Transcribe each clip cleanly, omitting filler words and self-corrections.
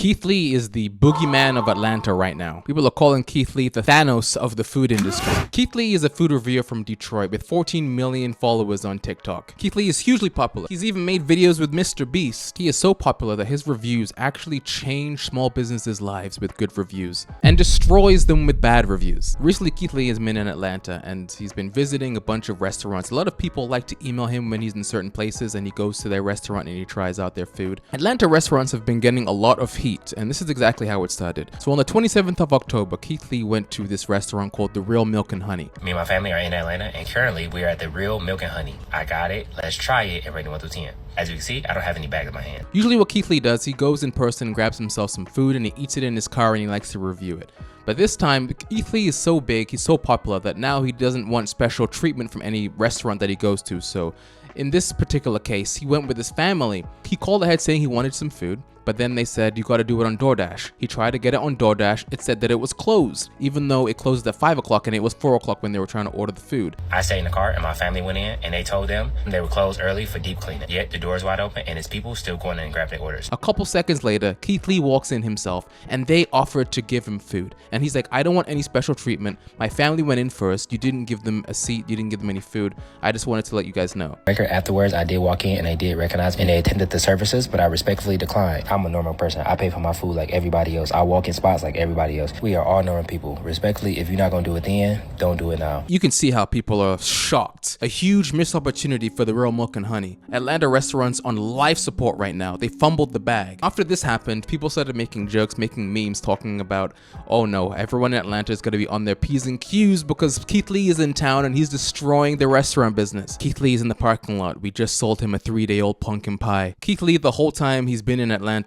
Keith Lee is the boogeyman of Atlanta right now. People are calling Keith Lee the Thanos of the food industry. Keith Lee is a food reviewer from Detroit with 14 million followers on TikTok. Keith Lee is hugely popular. He's even made videos with Mr. Beast. He is so popular that his reviews actually change small businesses' lives with good reviews and destroys them with bad reviews. Recently, Keith Lee has been in Atlanta and he's been visiting a bunch of restaurants. A lot of people like to email him when he's in certain places and he goes to their restaurant and he tries out their food. Atlanta restaurants have been getting a lot of heat, and this is exactly how it started. So on the 27th of October, Keith Lee went to this restaurant called The Real Milk and Honey. Me and my family are in Atlanta, and currently we are at The Real Milk and Honey. I got it. Let's try it and rate it 1 through 10. As you can see, I don't have any bags in my hand. Usually what Keith Lee does, he goes in person and grabs himself some food and he eats it in his car and he likes to review it. But this time, Keith Lee is so big, he's so popular that now he doesn't want special treatment from any restaurant that he goes to. So in this particular case, he went with his family. He called ahead saying he wanted some food, but then they said, you got to do it on DoorDash. He tried to get it on DoorDash. It said that it was closed, even though it closed at 5 o'clock and it was 4 o'clock when they were trying to order the food. I stayed in the car and my family went in and they told them they were closed early for deep cleaning. Yet the door's wide open and his people still going in and grabbing their orders. A couple seconds later, Keith Lee walks in himself and they offered to give him food. And he's like, I don't want any special treatment. My family went in first. You didn't give them a seat. You didn't give them any food. I just wanted to let you guys know. Afterwards, I did walk in and they did recognize me and they attended the services, but I respectfully declined. I'm a normal person. I pay for my food like everybody else. I walk in spots like everybody else. We are all normal people. Respectfully, if you're not going to do it then, don't do it now. You can see how people are shocked. A huge missed opportunity for The Real Milk and Honey. Atlanta restaurants on life support right now. They fumbled the bag. After this happened, people started making jokes, making memes, talking about, oh no, everyone in Atlanta is going to be on their P's and Q's because Keith Lee is in town and he's destroying the restaurant business. Keith Lee is in the parking lot. We just sold him a 3-day-old pumpkin pie. Keith Lee, the whole time he's been in Atlanta.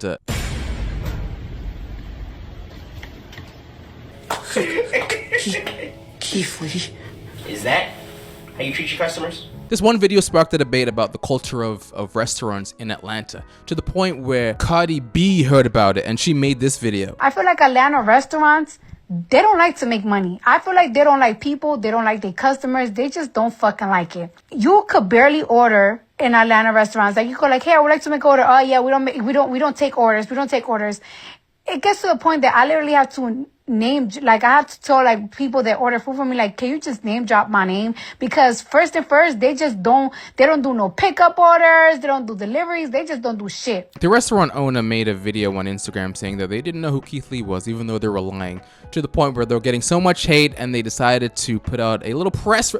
Keith Lee. Is that how you treat your customers? This one video sparked a debate about the culture of restaurants in Atlanta, to the point where Cardi B heard about it and she made this video. I feel like Atlanta restaurants, they don't like to make money. I feel like they don't like people. They don't like their customers. They just don't fucking like it. You could barely order in Atlanta restaurants. Like you go like, hey, I would like to make an order. Oh yeah, we don't take orders. We don't take orders. It gets to the point that I literally have to I have to tell like people that order food for me, like, can you just name drop my name? Because first, they don't do no pickup orders. They don't do deliveries. They just don't do shit. The restaurant owner made a video on Instagram saying that they didn't know who Keith Lee was, even though they were lying, to the point where they're getting so much hate and they decided to put out a little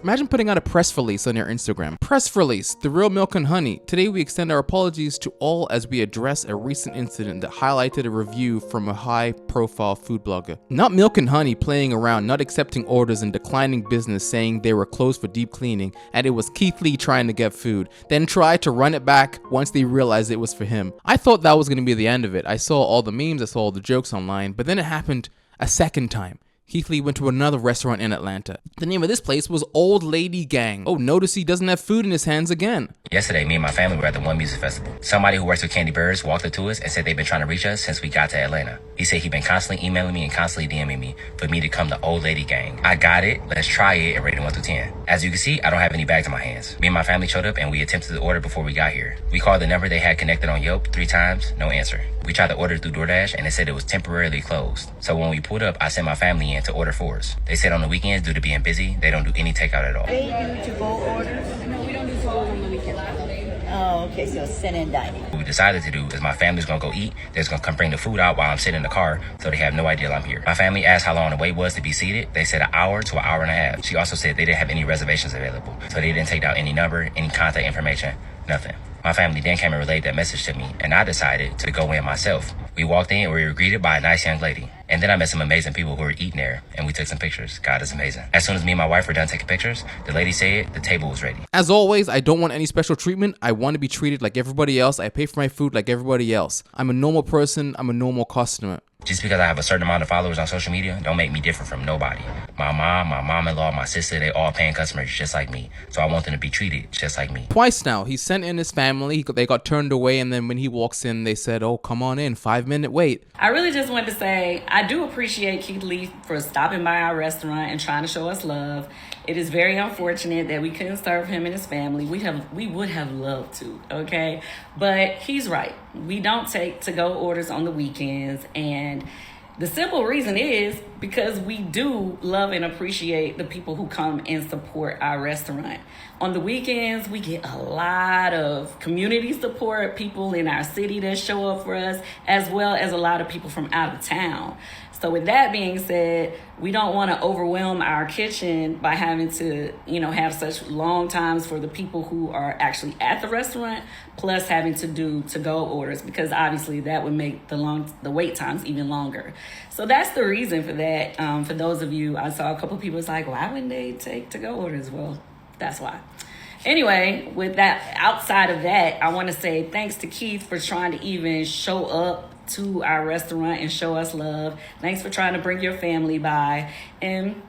imagine putting out a press release on their Instagram. Press release, The Real Milk and Honey. Today we extend our apologies to all as we address a recent incident that highlighted a review from a high profile food blogger. Not Milk and Honey playing around, not accepting orders and declining business, saying they were closed for deep cleaning, and it was Keith Lee trying to get food, then tried to run it back once they realized it was for him. I thought that was going to be the end of it. I saw all the memes, I saw all the jokes online, but then it happened a second time. Keith Lee went to another restaurant in Atlanta. The name of this place was Old Lady Gang. Oh, notice he doesn't have food in his hands again. Yesterday, me and my family were at the One Music Festival. Somebody who works with Candy Birds walked up to us and said they've been trying to reach us since we got to Atlanta. He said he'd been constantly emailing me and constantly DMing me for me to come to Old Lady Gang. I got it. Let's try it and rate it 1 through 10. As you can see, I don't have any bags in my hands. Me and my family showed up and we attempted to order before we got here. We called the number they had connected on Yelp 3 times, no answer. We tried to order through DoorDash and it said it was temporarily closed. So when we pulled up, I sent my family in to order for us. They said on the weekends, due to being busy, they don't do any takeout at all. They do to-go orders? No, we don't do to-go on the weekends. Oh, okay, so sit-in dining. What we decided to do is my family's gonna go eat. They're just gonna come bring the food out while I'm sitting in the car, so they have no idea I'm here. My family asked how long the wait was to be seated. They said an hour to an hour and a half. She also said they didn't have any reservations available, so they didn't take down any number, any contact information, nothing. My family then came and relayed that message to me, and I decided to go in myself. We walked in and we were greeted by a nice young lady. And then I met some amazing people who were eating there, and we took some pictures. God is amazing. As soon as me and my wife were done taking pictures, the lady said the table was ready. As always, I don't want any special treatment. I want to be treated like everybody else. I pay for my food like everybody else. I'm a normal person. I'm a normal customer. Just because I have a certain amount of followers on social media don't make me different from nobody. My mom, my mom-in-law, my sister, they all paying customers just like me. So I want them to be treated just like me. Twice now, he sent in his family. They got turned away, and then when he walks in, they said, oh, come on in, 5-minute wait. I really just wanted to say I do appreciate Keith Lee for stopping by our restaurant and trying to show us love. It is very unfortunate that we couldn't serve him and his family. We would have loved to, okay? But he's right. We don't take to-go orders on the weekends, and the simple reason is because we do love and appreciate the people who come and support our restaurant. On the weekends, we get a lot of community support, people in our city that show up for us, as well as a lot of people from out of town. So with that being said, we don't want to overwhelm our kitchen by having to, have such long times for the people who are actually at the restaurant, plus having to do to-go orders, because obviously that would make the wait times even longer. So that's the reason for that. For those of you, I saw a couple people was like, why wouldn't they take to-go orders? Well, that's why. Anyway, with that, outside of that, I want to say thanks to Keith for trying to even show up to our restaurant and show us love. Thanks for trying to bring your family by, and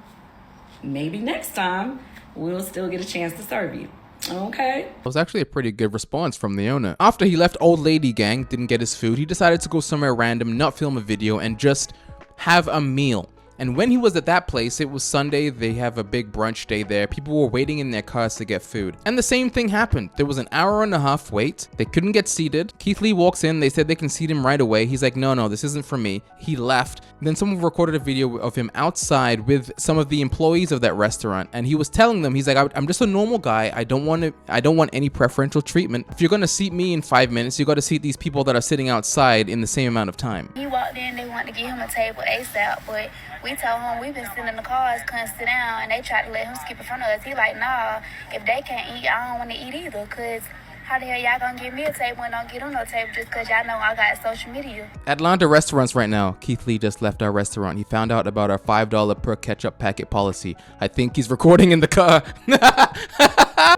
maybe next time we'll still get a chance to serve you. Okay. It was actually a pretty good response from the owner. After he left Old Lady Gang, didn't get his food, he decided to go somewhere random, not film a video, and just have a meal. And when he was at that place, it was Sunday, they have a big brunch day there, people were waiting in their cars to get food. And the same thing happened. There was an hour and a half wait, they couldn't get seated. Keith Lee walks in, they said they can seat him right away. He's like, no, this isn't for me. He left. Then someone recorded a video of him outside with some of the employees of that restaurant, and he was telling them, he's like, I'm just a normal guy, I don't want any preferential treatment. If you're gonna seat me in 5 minutes, you gotta seat these people that are sitting outside in the same amount of time. He walked in, they wanted to give him a table ASAP, but we told him we've been sitting in the cars, couldn't sit down, and they tried to let him skip in front of us. He like, nah, if they can't eat, I don't want to eat either, because how the hell y'all gonna give me a table and don't get on no table just because y'all know I got social media? Atlanta restaurants right now. Keith Lee just left our restaurant. He found out about our $5 per ketchup packet policy. I think he's recording in the car.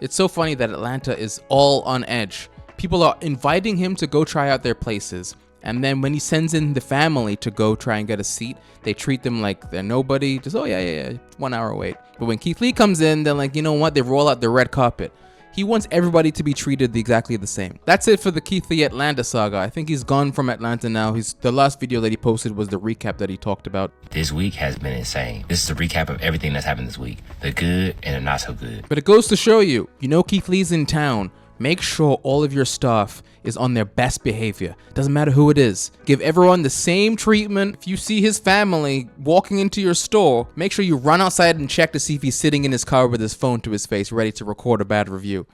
It's so funny that Atlanta is all on edge. People are inviting him to go try out their places. And then when he sends in the family to go try and get a seat, they treat them like they're nobody. Just, oh yeah, 1 hour wait. But when Keith Lee comes in, they're like, you know what? They roll out the red carpet. He wants everybody to be treated exactly the same. That's it for the Keith Lee Atlanta saga. I think he's gone from Atlanta now. The last video that he posted was the recap that he talked about. This week has been insane. This is a recap of everything that's happened this week. The good and the not so good. But it goes to show you, Keith Lee's in town. Make sure all of your staff is on their best behavior. Doesn't matter who it is. Give everyone the same treatment. If you see his family walking into your store, make sure you run outside and check to see if he's sitting in his car with his phone to his face, ready to record a bad review.